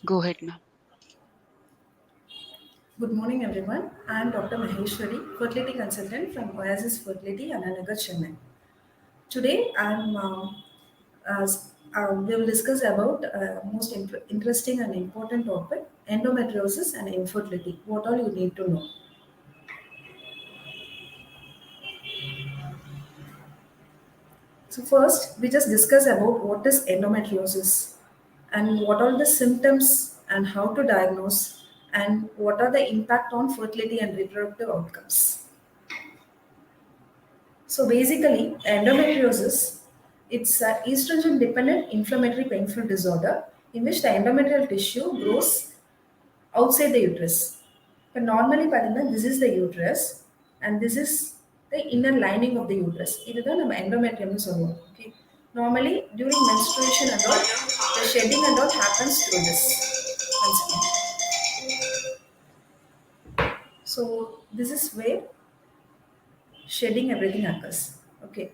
Go ahead, ma'am. Good morning, everyone. I am Dr. Maheshwari, fertility consultant from Oasis Fertility, Ananagar, Chennai. Today, we will discuss about most interesting and important topic: endometriosis and infertility. What all you need to know. So first, we just discuss about what is endometriosis and what are the symptoms and how to diagnose and what are the impact on fertility and reproductive outcomes. So basically, endometriosis, it's an estrogen-dependent inflammatory painful disorder in which the endometrial tissue grows outside the uterus. But normally, பார்த்தீங்கன்னா, this is the uterus and this is the inner lining of the uterus. இதுதான் நம்ம endometriumனு சொல்லுவோம். Okay. Normally, during menstruation and all, the shedding and all happens through this. One second. So this is where shedding everything occurs. Okay.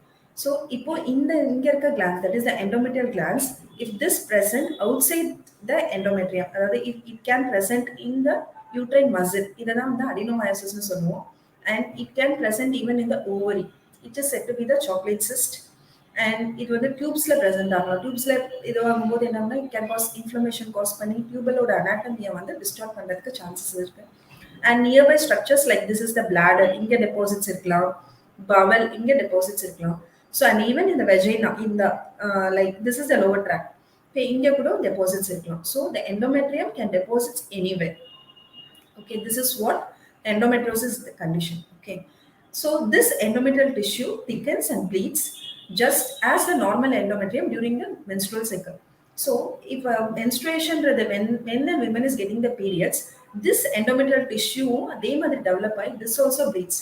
So இப்போ இங்க இருக்க glands, that is the endometrial glands, if this present outside the endometrium, அதாவது it can present in the uterine muscle, இததான் வந்து adenomyosis னு சொல்லுவோம், and it can present even in the ovary. It is said to be the chocolate cyst, and இது வந்து டியூப்ஸ்ல present ஆகலாம். டியூப்ஸ்ல இது ஆகும்போது என்னன்னா it can cause inflammation cause பண்ணி டியூபலோட anatomy வந்து distort பண்றதுக்கு chances இருக்கு. And nearby structures like this is the bladder, இங்க deposits இருக்கலாம், bowel, இங்க deposits இருக்கலாம். So and even in the vagina, in the like this is the lower tract, okay, இங்க கூட deposits இருக்கலாம். So the endometrium can deposits anywhere. Okay, this is what endometriosis is the condition. Okay, so this endometrial tissue thickens and bleeds just as the normal endometrium during the menstrual cycle. So if menstruation, when the woman is getting the periods, this endometrial tissue they might develop by this also bleeds,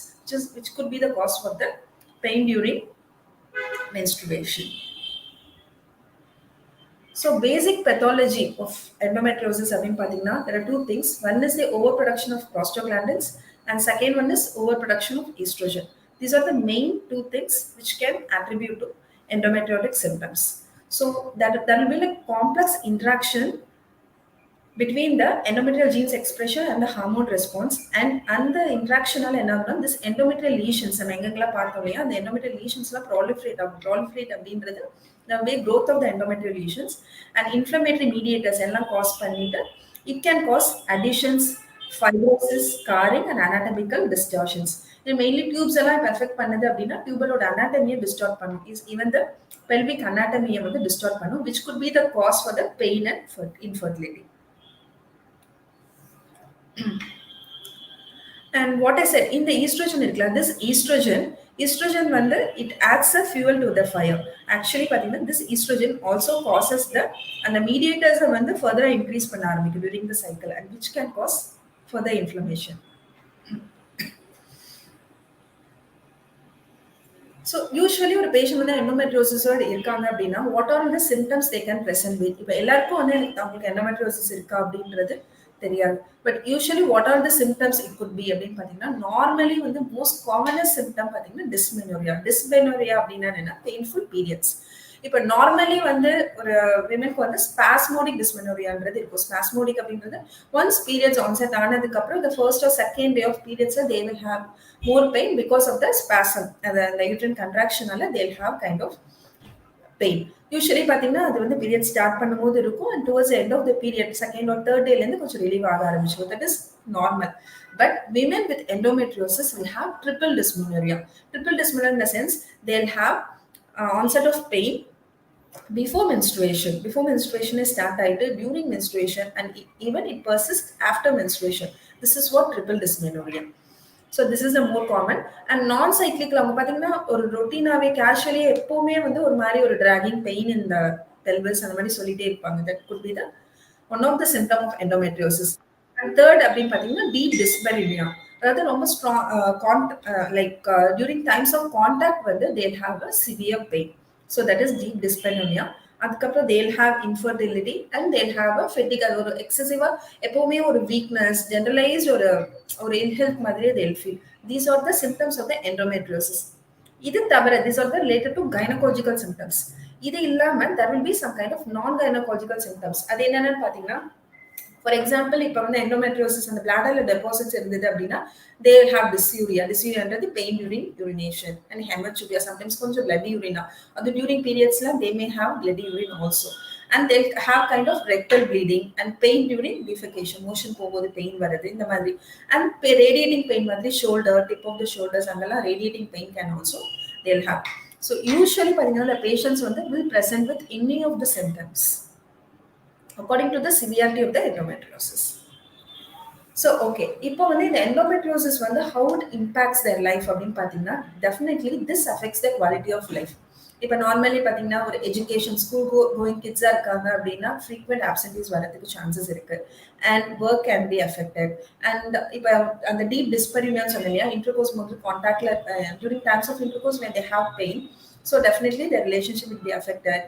which could be the cause for the pain during menstruation. So basic pathology of endometriosis, there are two things. One is the overproduction of prostaglandins, and second one is overproduction of estrogen. These are the main two things which can attribute to endometriotic symptoms. So that will be like complex interaction between the endometrial genes expression and the hormone response, and the interactional enagna, this endometrial lesions நம்ம எங்கெங்கெல்லாம் பார்த்தோம் இல்லையா, அந்த endometrial lesions proliferate அப்படின்றது the way growth of the endometrial lesions and inflammatory mediators எல்லாம் cause பண்ணிட்டு it can cause adhesions, fibrosis, scarring and anatomical distortions. இது mainly tubes எல்லாம் எஃபெக்ட் பண்ணுது அப்படின்னா டியூபலோட அனாட்டமியை டிஸ்டார்ட் பண்ணும், is even the pelvic anatomy வந்து distort பண்ணும், which could be the cause for the pain and infertility. And what I said in the estrogen, this estrogen வந்து it adds a fuel to the fire. Actually பார்த்தீங்கன்னா this estrogen also causes the and the mediators வந்து further increase பண்ண ஆரம்பிக்கும் during the cycle, and which can cause further inflammation. So usually ஒரு patient வந்து endometriosis இருக்காங்க அப்படின்னா what are the symptoms they can present with? இப்போ எல்லாருக்கும் வந்து அவங்களுக்கு endometriosis இருக்கா அப்படின்றது தெரியாது, but usually what are the symptoms it could be அப்படின்னு பார்த்தீங்கன்னா, நார்மலி வந்து மோஸ்ட் காமனஸ்ட் சிம்டம் பார்த்தீங்கன்னா டிஸ்மெனோரியா அப்படின்னா என்ன, பெயின்ஃபுல் பீரியட்ஸ். இப்போ நார்மலி வந்து ஒரு விமனுக்கு வந்து ஸ்பாஸ்மோடிக் டிஸ்மெனோரியான்றது இருக்கும். ஸ்பாஸ்மோடிக் அப்படின்றது ஒன்ஸ் பீரியட்ஸ் ஆன்செட் ஆனதுக்கு அப்புறம் the first or second day of periods they will have more pain because of the spasm, அந்த uterine contractionனால they will have kind of pain. Usually பார்த்தீங்கன்னா அது வந்து பீரியட் ஸ்டார்ட் பண்ணும்போது இருக்கும், and towards end of the period second or third டேலேருந்து கொஞ்சம் relieve ஆக ஆரம்பிச்சிடும். That is normal. But women with endometriosis will have triple dysmenorrhea. Triple dysmenorrhea in the sense they'll have onset of pain before menstruation. Before menstruation is start ஆயிட்டு during menstruation and even it persists after menstruation. This is what triple dysmenorrhea. So this is the more common. And non-cyclical அவங்க பார்த்தீங்கன்னா ஒரு ரொட்டீனாவே casually எப்பவுமே வந்து ஒரு மாதிரி ஒரு dragging pain இந்த pelvis அந்த மாதிரி சொல்லிட்டே இருப்பாங்க. That could be the one of the symptom of endometriosis. And third அப்படின்னு பார்த்தீங்கன்னா deep dyspareunia. அதாவது ரொம்ப strong during times of contact வந்து they'll have a severe pain. So that is deep dyspareunia. அதுக்கப்புறம் they'll have infertility and they'll have a fatigue, அது ஒரு எக்ஸசிவா எப்பவுமே ஒரு வீக்னஸ், ஜெனரலைஸ்ட் ஒரு இன்ஹெல்த் மாதிரி they'll feel. These are the symptoms of the endometriosis. இது தவிர these are the related to gynecological symptoms. இது இல்லாம there will be some kind of non gynecological symptoms. அது என்னன்னு பாத்தீங்கன்னா For example, இப்போ வந்து endometriosis அந்த bladderல deposits இருந்தது அப்படின்னா they will have dysuria. Dysuria என்றது pain during urination and hematuria. Sometimes கொஞ்சம் bloody urine. அது during periodsல they may have bloody urine also. And they'll have kind of rectal bleeding and pain during defecation. Motion போகும்போது pain வருது இந்த மாதிரி. And radiating pain மாதிரி shoulder, tip of the shoulders அங்கெல்லாம் radiating pain can also they'll have. So usually பார்த்தீங்கன்னா the patients வந்து will present with any of the symptoms according to the severity of the endometriosis. So, okay, இப்போ வந்து இந்த endometriosis வந்து how it impacts their life அப்படின்னு பார்த்தீங்கன்னா definitely this affects their quality of life. இப்போ normally பார்த்தீங்கன்னா ஒரு எஜுகேஷன் ஸ்கூல் கோயிங் கிட்ஸாக இருக்காங்க அப்படின்னா ஃப்ரீக்வெண்ட் ஆப்சன்டீஸ் வரதுக்கு சான்சஸ் இருக்கு and work can be affected and இப்போ அந்த டீப் டிஸ்பரிமியான்னு சொன்னேன் இல்லையா இன்டர்கோர்ஸ் போது கான்டாக்ட்ல during times of intercourse when they have pain. So definitely their relationship will be affected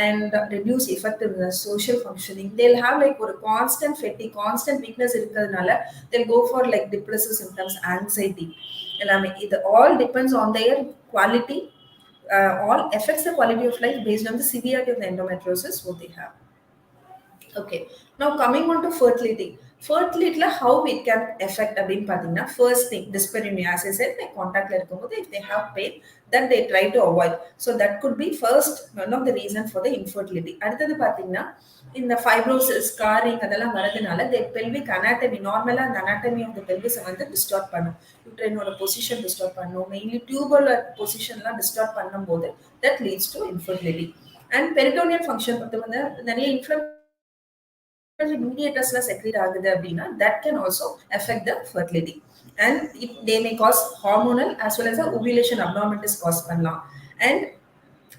and reduce effectiveness, social functioning. They'll have like a constant fatigue, constant weakness irukadanaala they'll go for like depressive symptoms, anxiety. It all depends on their quality, all affects the quality of life based on the severity of the endometriosis what they have. Okay, now coming on to fertility. Fertility, how it can affect அப்படின்னு பார்த்தீங்கன்னா first thing dyspareunia, as I said, like contact இருக்கும்போது if they have pain then they try to avoid. So that could be first one of the reason for the infertility. அடுத்தது பார்த்தீங்கன்னா இந்த fibrosis, scarring அதெல்லாம் வரதுனால the pelvic anatomy, நார்மலா அந்த anatomy of the pelvis வந்து distort பண்ணும். யூட்ரைனோட position distort பண்ணும், மெயின்லி டியூபுலர் பொசிஷன்லாம் distort பண்ணும்போது that leads to infertility. And peritoneal function பத்தி வந்து நிறைய mediators secrete ஆகுது அப்படின்னா that can also affect the fertility and they may cause hormonal as well as the ovulation abnormalities cause பண்ணலாம் and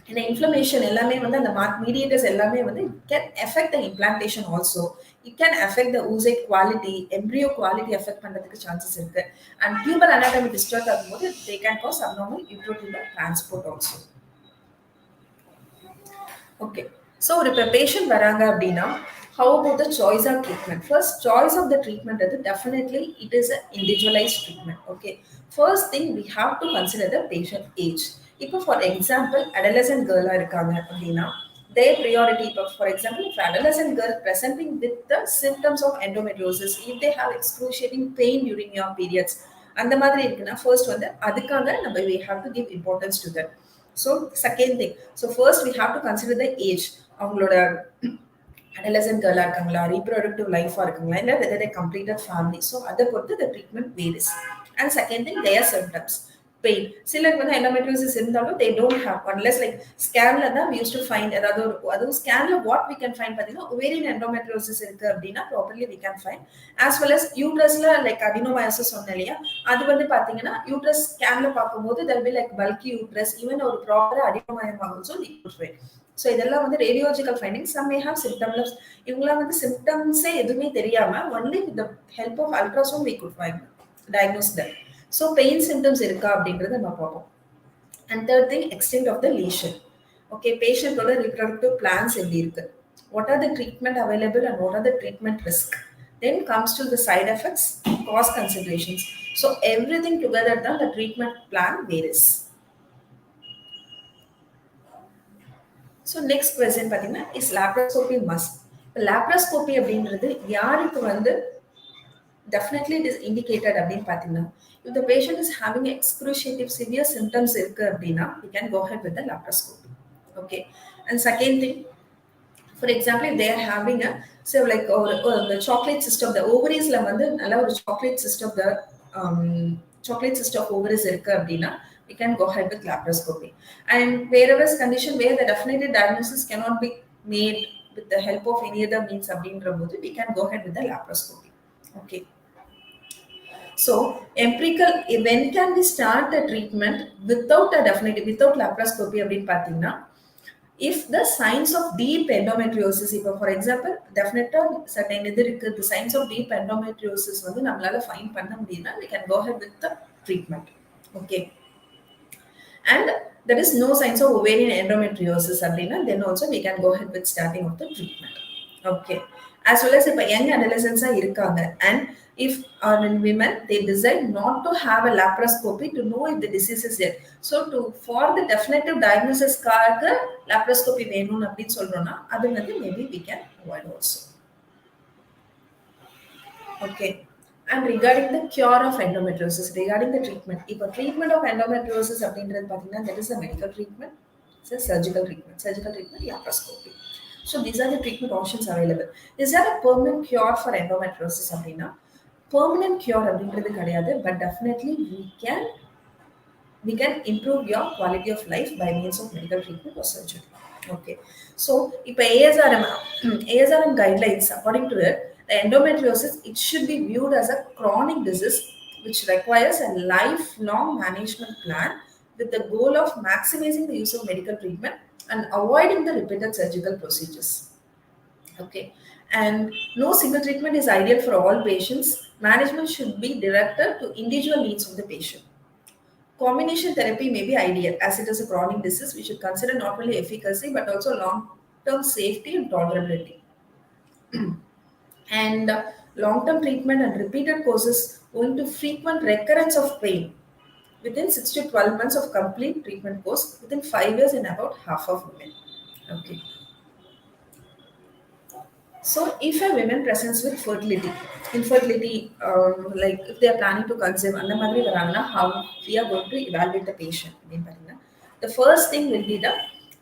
இந்த inflammation எல்லாமே வந்து அந்த mediators எல்லாமே வந்து it can affect the implantation also. It can affect the oocyte quality, embryo quality affect பண்றதுக்கு chances இருக்கு and tubal anatomy distort ஆகும்போது they can cause abnormal uterine transport also. Okay, so if a patient varanga abdina, how about the choice of treatment? First, choice of the treatment is definitely it is an individualized treatment. Okay, first thing we have to consider the patient age. If for example, adolescent girl irukanga abdina, their priority, for example, if adolescent girl presenting with the symptoms of endometriosis, if they have excruciating pain during your periods, and the மாதிரி இருக்குன்னா first வந்து அதுக்காக நம்ம we have to give importance to that. So second thing, so first we have to consider the age. அவங்களோட adolescent girl இருக்காங்களா, reproductive life இருக்காங்களா, இல்ல whether they completed family. So அதை பொறுத்து the treatment varies. And second thing, their symptoms. Pain. சிலருக்கு வந்து endometriosis இருந்தாலும் they don't have, unless like scanல தான் we used to find அதாவது scanல what we can find பார்த்தீங்கன்னா ovarian endometriosis இருக்கு அப்படின்னா properly we can find, as well as uterusல like adenomyosis சொன்னேன் இல்லையா, அது வந்து பார்த்தீங்கன்னா uterus scanல பார்க்கும்போது there will be like bulky uterus, even ஒரு proper adenomyoma also we could find. So இதெல்லாம் வந்து radiological finding. Some may have symptomless. இவங்களாம் வந்து சிம்டம்ஸே எதுவுமே தெரியாம only with the help of ultrasound we could find diagnose that. So pain symptoms இருக்கா அப்படின்றத நம்ம பார்ப்போம். And third thing, extent of the lesion. Okay, பேஷண்டோட ரிப்ரடக்டிவ் பிளான்ஸ் எப்படி இருக்கு, what are the treatment available and what are the treatment risk, then comes to the side effects, cost considerations. So everything together தான் the treatment plan varies. So next question பார்த்தீங்கன்னா is laparoscopy must? laparoscopy அப்படின்றது யாருக்கு வந்து definitely it is indicated அப்படின்னு பார்த்தீங்கன்னா if the patient is having excruciating severe symptoms இருக்கு அப்படின்னா we can go ahead with the laparoscopy. Okay, and second thing, for example if they are having a so like the chocolate cyst of the ovaries la வந்து நல்ல ஒரு chocolate cyst of the chocolate cyst of ovaries இருக்கு அப்படின்னா we can go ahead with laparoscopy. And wherever condition where the definitive diagnosis cannot be made with the help of any other means அப்படின்றபோது we can go ahead with the laparoscopy. Okay, so empirical, when can we start the treatment without a definitive, without laparoscopy அப்படின்னு பார்த்தீங்கன்னா if the signs of deep endometriosis, இப்போ for example definitely certain இது இருக்கு, the signs of deep endometriosis வந்து நம்மளால find பண்ண முடியும்னா we can go ahead with the treatment. Okay, and there is no signs of ovarian endometriosis அப்படின்னா then also we can go ahead with starting of the treatment. Okay, as well as இப்போ young adolescents இருக்காங்க and if women they decide not to have a laparoscopy to know if the disease is there, so to for the definitive diagnosis காக laparoscopy வேணும் அப்படின்னு சொல்றோம்னா அது வந்து maybe we can avoid also. Okay. And regarding the cure of endometriosis, regarding the treatment, if a treatment of endometriosis அப்படின்றது பார்த்தீங்கன்னா, that is a medical treatment, it's a surgical treatment, laparoscopy. So these are the treatment options available. Is there a permanent cure for endometriosis அப்படின்னா, permanent cure அப்படின்றது கிடையாது, but definitely we can improve your quality of life by means of medical treatment or surgery. Okay. So, if ASRM guidelines, according to it, the endometriosis, it should be viewed as a chronic disease which requires a lifelong management plan with the goal of maximizing the use of medical treatment and avoiding the repeated surgical procedures. Okay. And no single treatment is ideal for all patients. Management should be directed to individual needs of the patient. Combination therapy may be ideal as it is a chronic disease. We should consider not only efficacy but also long term safety and tolerability. And long term treatment and repeated courses owing to frequent recurrence of pain within 6 to 12 months of complete treatment course within 5 years in about half of women. Okay. So, if a woman presents with infertility, like if they are planning to conceive, அந்த மாதிரி வராங்கன்னா, how we are going to evaluate the patient அப்படின்னு பார்த்தீங்கன்னா, the first thing will be the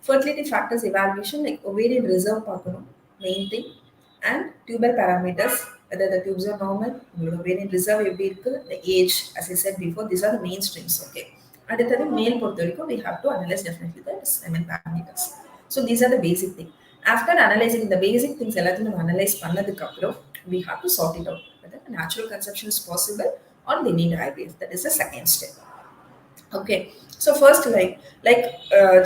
fertility factors evaluation, like ovarian reserve பார்க்கணும், main thing, and tubal parameters, whether the tubes are normal, உங்களோட ovarian reserve எப்படி இருக்கு, the age, as I said before, these are the mainstreams, okay. அடுத்தது மேல் பொறுத்த வரைக்கும், we have to analyze definitely the semen parameters. So these are the basic thing. After analyzing the basic things எல்லாத்தையும் நம்ம analyze பண்ணதுக்கு அப்புறம் we have to sort it out whether natural conception is possible or they need IVF. That is the second step. Okay. So first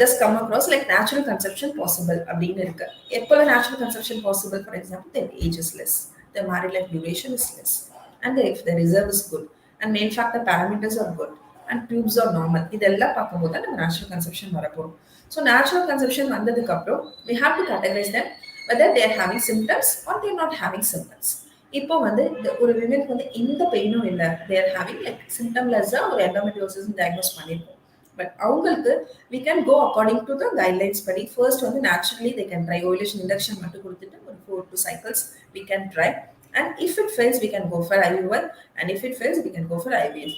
just come across like natural conception possible அப்படின்னு இருக்கு. எப்போ natural conception possible, for example, their age is less, their married life duration is less, and if the reserve is good and male factor parameters are good and tubes are normal, இதெல்லாம் பார்க்கும்போது தான் நம்ம natural conception வரப்போறோம். So natural conception வந்ததுக்கு அப்புறம் we have to categorize them whether they are having symptoms or they are not having symptoms. இப்போ வந்து ஒரு விமனுக்கு வந்து எந்த பெயினும் இல்லை, they are having like symptomless ஒரு endometriosis diagnose பண்ணிருக்கோம். பட் அவங்களுக்கு we can go according to the guidelines படி first வந்து naturally they can try ovulation induction மட்டும் கொடுத்துட்டு ஒரு 4 cycles we can try, and if it fails we can go for IUI, and if it fails we can go for IVF.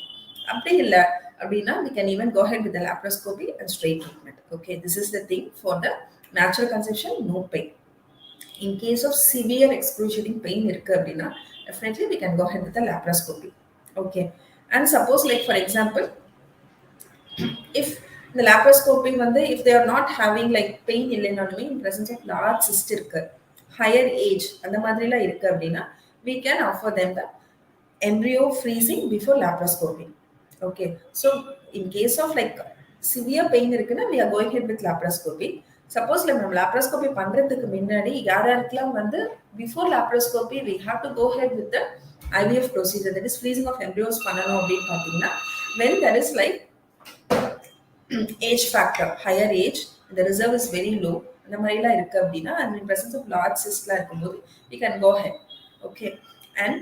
அப்படி இல்லை அப்படின்னா we can even go ahead with the laparoscopy and straight treatment. Okay, this is the thing for the natural conception, no pain. In case of severe excruciating pain இருக்கு அப்படின்னா definitely we can go ahead with the laparoscopy. Okay, and suppose like for example if the laparoscopy வந்து if they are not having like pain இல்லைனாலுமே in presence of large cyst இருக்கு, higher age அந்த மாதிரிலாம் இருக்கு அப்படின்னா we can offer them the embryo freezing before laparoscopy. Okay, so in case of like severe pain இருக்குன்னா we are going ahead with laparoscopy. Suppose நம்ம laparoscopy பண்றதுக்கு முன்னாடி யாராருக்கெல்லாம் வந்து before laparoscopy we have to go ahead with the IVF procedure, that is freezing of embryos பண்ணணும் அப்படின்னு பார்த்தீங்கன்னா when there is like age factor, higher age, the reserve is very low, அந்த மாதிரிலாம் இருக்கு அப்படின்னா and in presence of large cyst இருக்கும்போது we can go ahead. Okay, and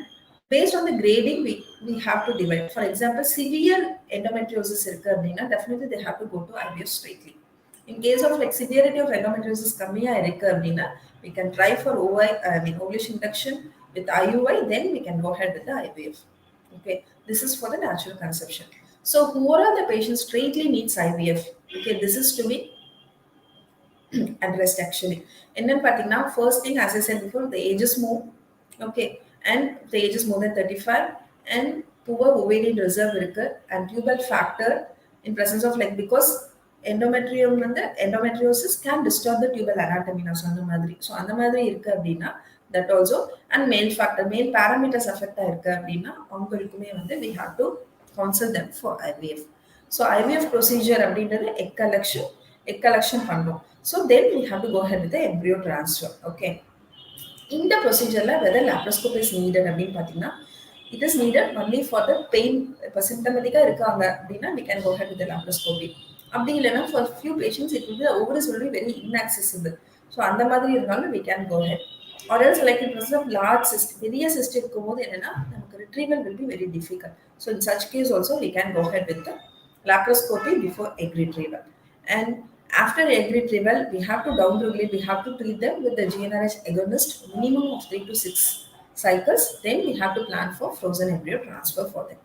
based on the grading we have to divide. For example, severe endometriosis இருக்கு அப்படின்னா definitely they have to go to IVF straightly. In case of like severity of endometriosis கம்மியா இருக்கு அப்படின்னா we can try for ovulation induction with IUI, then we can go ahead with the IVF. Okay, this is for the natural conception. So who are the patients straightly needs IVF? Okay, this is to be addressed actually. என்னன்னு பார்த்தீங்கன்னா first thing as I said before, the age is more. Okay, and the age is more than 35 and poor ovarian reserve இருக்கு and tubal factor in presence of like because endometriosis can disturb the tubal anatomy நான் சொன்ன மாதிரி. So அந்த மாதிரி இருக்கு அப்படின்னா that also, and male factor, male parameters affect ஆயிருக்கு அப்படின்னா அவங்களுக்குமே வந்து we have to counsel them for IVF. So IVF procedure அப்படின்றது egg collection பண்ணணும். So then we have to go ahead with the embryo transfer. Okay, இந்த ப்ரொசீஜர்ல whether laparoscopy is needed அப்படின்னு பார்த்தீங்கன்னா it is needed only for the pain. இப்போ சிம்டமேட்டிக்காக இருக்காங்க அப்படின்னா we can go ahead with the laparoscopy. அப்படி இல்லைன்னா for few patients it will be ovaries will be very inaccessible. So அந்த மாதிரி இருந்தாலும் we can go ahead. Or else like in presence of large cyst, பெரிய cyst இருக்கும்போது என்னன்னா நமக்கு retrieval will be very difficult. So in such case also we can go ahead with the laparoscopy before egg retrieval. And after egg retrieval, we have to downregulate, we have to treat them with the GnRH agonist minimum of 3 to 6 cycles, then we have to plan for frozen embryo transfer for them.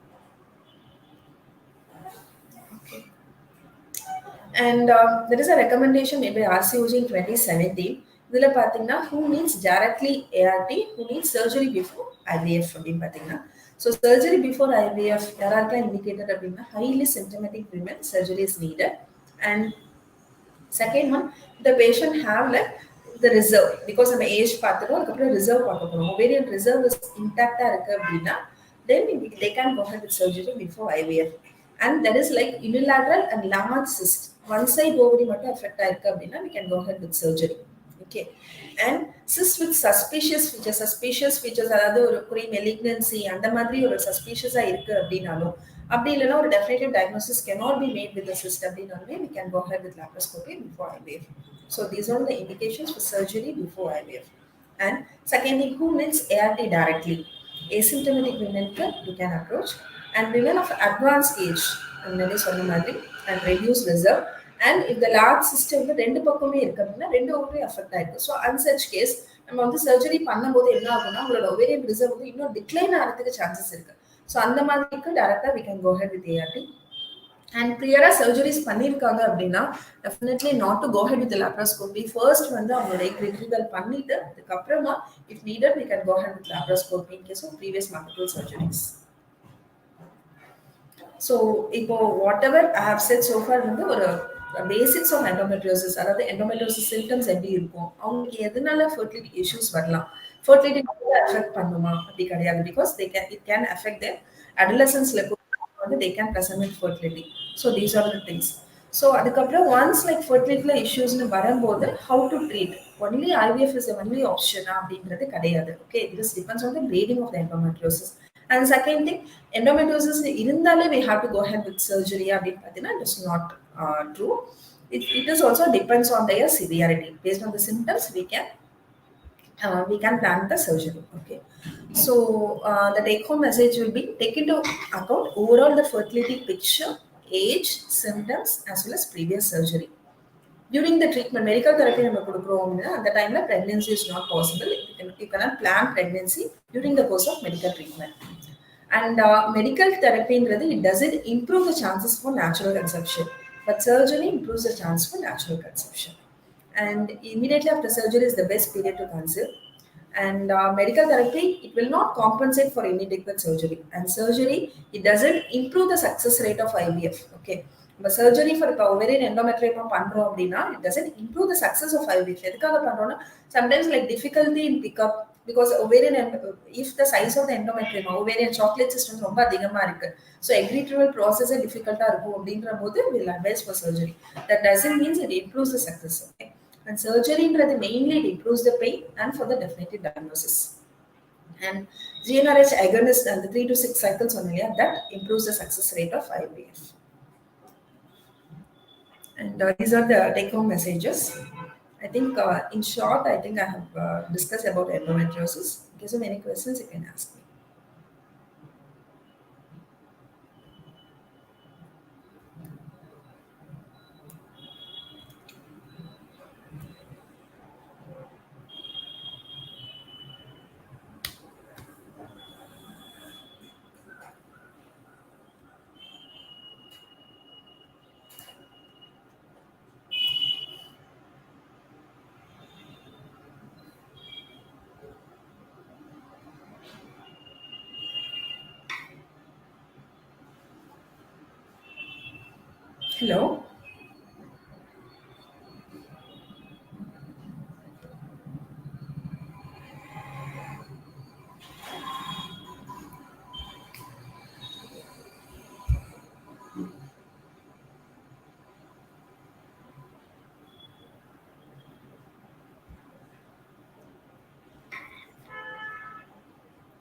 And there is a recommendation made by RCOG in 2017. இதில் பார்த்தீங்கன்னா who needs directly ART, who needs surgery before IVF அப்படின்னு பார்த்தீங்கன்னா so surgery before IVF யாராருக்கெல்லாம் indicated அப்படின்னா highly symptomatic women surgery is needed. And second one, the patient have like the reserve because நம்ம age பார்த்துட்டோம் அதுக்கப்புறம் reserve பார்க்க போகிறோம் ovarian reserve is intact-ஆ இருக்கு அப்படின்னா then they can go ahead with surgery before IVF. And that is like unilateral and large cyst. One side ovary மட்டும் affect ஆயிருக்கு அப்படின்னா we can go ahead with surgery. Okay. And cyst with suspicious features அதாவது ஒரு pre malignancy அந்த மாதிரி ஒரு suspicious-ஆ இருக்கு அப்படின்னாலும் அப்படி இல்லைன்னா ஒரு definitive diagnosis cannot be made with the cyst அப்படின்னாலுமே we can go ahead with laparoscopy before IVF. So these are the indications for surgery before IVF. And second thing, who needs ART directly? Asymptomatic women we can approach, and women of advanced age and reduce reserve. And if the large system ரெண்டு பக்கமே இருக்கு அப்படின்னா ரெண்டு ovary affect ஆயிருக்கு. So அன்சச் case நம்ம வந்து surgery பண்ணும்போது என்ன ஆகும்னா உங்களோட ஓவேரியன் ரிசர்வ் வந்து இன்னும் டிக்ளைன் ஆகிறதுக்கு சான்சஸ் இருக்கு. ஸோ அந்த மாதிரிக்கு டேரக்டா we can go ahead with ART. And prior surgeries பண்ணிருக்காங்க அப்படின்னா definitely not to go ahead with the laparoscopy. First வந்து அவங்களோட egg retrieval பண்ணிட்டு அதுக்கப்புறமா if needed we can go ahead with laparoscopy in case of previous multiple surgeries. So இப்போ whatever I have said so far வந்து ஒரு basics of endometriosis அதாவது endometriosis symptoms எப்படி இருக்கும் அவங்களுக்கு எதனால fertility issues வரலாம் fertility affect பண்ணுமா அப்படி கிடையாது because it can affect their adolescence level they can present with fertility. So these are the things. So அதுக்கப்புறம் once like fertility issues வரும்போது how to treat only IVF is the only option அப்படின்றது கிடையாது. Okay, this depends on the grading of the endometriosis. And second thing, endometriosis இருந்தாலே we have to go ahead with surgery அப்படின்னு பார்த்தீங்கன்னா it is not true. It is also depends on their severity. Based on the symptoms we can plan the surgery. Okay. So the take-home message will be take into account overall the fertility picture, age, symptoms, as well as previous surgery. During the treatment, medical therapy at the time pregnancy is not possible. You cannot plan pregnancy during the course of medical treatment. And medical therapy it doesn't improve the chances for natural conception, but surgery improves the chance for natural conception. And immediately after surgery is the best period to conceive. And medical therapy, it will not compensate for inadequate surgery. And surgery, it doesn't improve the success rate of IVF. Okay. But surgery for ovarian endometrium it doesn't improve the success of IVF. Sometimes like difficulty in pickup because ovarian if the size of the endometrium ovarian chocolate system ரொம்ப அதிகமா இருக்கு. So egg retrieval process is difficult we'll advise for surgery. That doesn't mean it improves the success. Okay. And surgery mainly it improves the pain and for the definitive diagnosis. And GnRH agonist and the 3 to 6 cycles only that improves the success rate of IVF. And these are the take-home messages. I think in short, I think I have discussed about endometriosis. In case of any questions, you can ask me. Hello.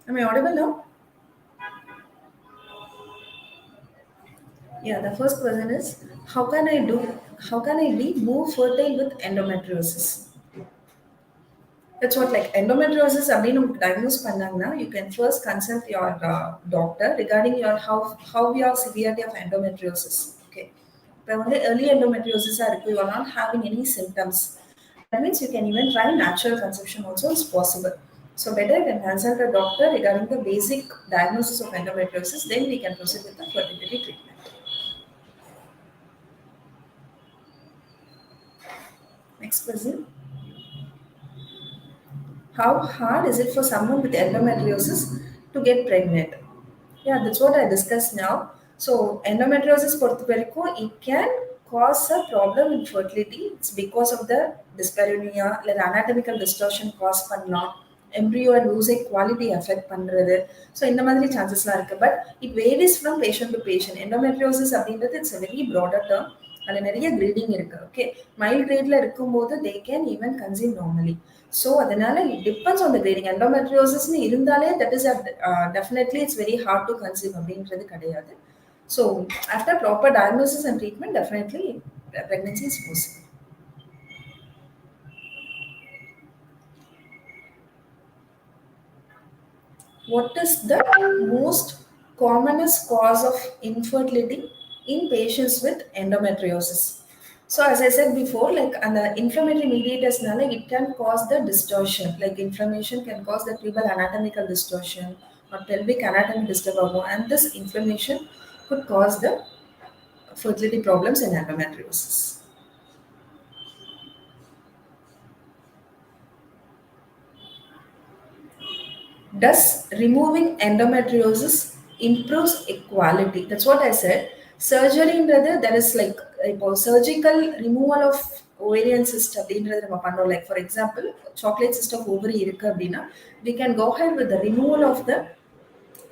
Am I audible now? Yeah, the first question is how can I be more fertile with endometriosis? That's what like endometriosis அப்படின்னு diagnose பண்ணாங்கன்னா you can first consult your doctor regarding your how your severity of endometriosis. Okay. இப்போ வந்து early endometriosis இருக்கு, you are not having any symptoms. That means you can even try natural conception also is possible. So better you can consult a doctor regarding the basic diagnosis of endometriosis, then we can proceed with the fertility treatment. Next question. How hard is it for someone with endometriosis to get pregnant? Yeah, that's what I discussed now. So endometriosis it can cause a problem in fertility. It's because of the dyspareunia, like anatomical distortion cause பண்ணலாம், embryo and oocyte quality affect பண்றது. So இந்த மாதிரி சான்சஸ்லாம் இருக்கு. But it varies from patient to patient. Endometriosis அப்படின்றது it's a very broader term. அதில் நிறைய grading இருக்கு. Okay, mild கிரேட்ல இருக்கும்போது they can even conceive normally. So அதனால it depends on the grading. எண்டோமெட்ரியோசிஸ்னு இருந்தாலே that is definitely it's very hard to conceive அப்படின்றது கிடையாது. So after proper diagnosis and treatment definitely pregnancy is possible. What is the most commonest cause of infertility in patients with endometriosis? So as I said before, like and the inflammatory mediators, it can cause the distortion. Like inflammation can cause the tubal anatomical distortion or pelvic anatomy disturbance, and this inflammation could cause the fertility problems in endometriosis. Does removing endometriosis improves equality? That's what I said. Surgery rather there is like surgical removal of ovarian cyst அப்படின்றது நம்ம பண்றோம். Like for example, chocolate cyst of ovary இருக்கு அப்படின்னா we can go ahead with the removal of the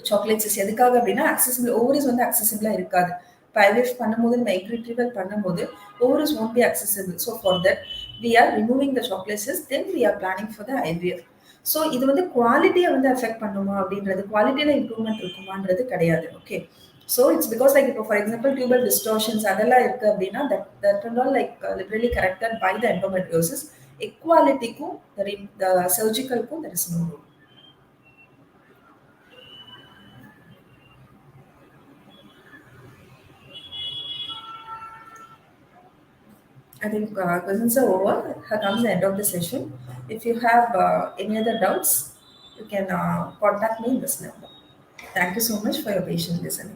chocolate cyst. எதுக்காக அப்படின்னா accessible ovaries வந்து accessible இருக்காது. இப்போ ஐவிஎஃப் பண்ணும்போது நம்ம egg retrieval பண்ணும்போது ovaries won't be accessible. So for that we are removing the chocolate cyst, then we are planning for the IVF. So இது வந்து குவாலிட்டியை வந்து அஃபெக்ட் பண்ணுமா அப்படின்றது, குவாலிட்டியில் இம்ப்ரூவ்மெண்ட் இருக்குமான்றது கிடையாது. Okay, so it's because like இப்போ ஃபார் எக்ஸாம்பிள் டியூபல் டிஸ்டார்ஷன்ஸ் அதெல்லாம் இருக்குது அப்படின்னா that all like literally corrected by the endometriosis. எக்வாலிட்டிக்கும் த சர்ஜிக்கலுக்கும் there is no rule. I think questions are over. Here comes the end of the session. If you have any other doubts, you can contact me in this number. Thank you so much for your patient listening.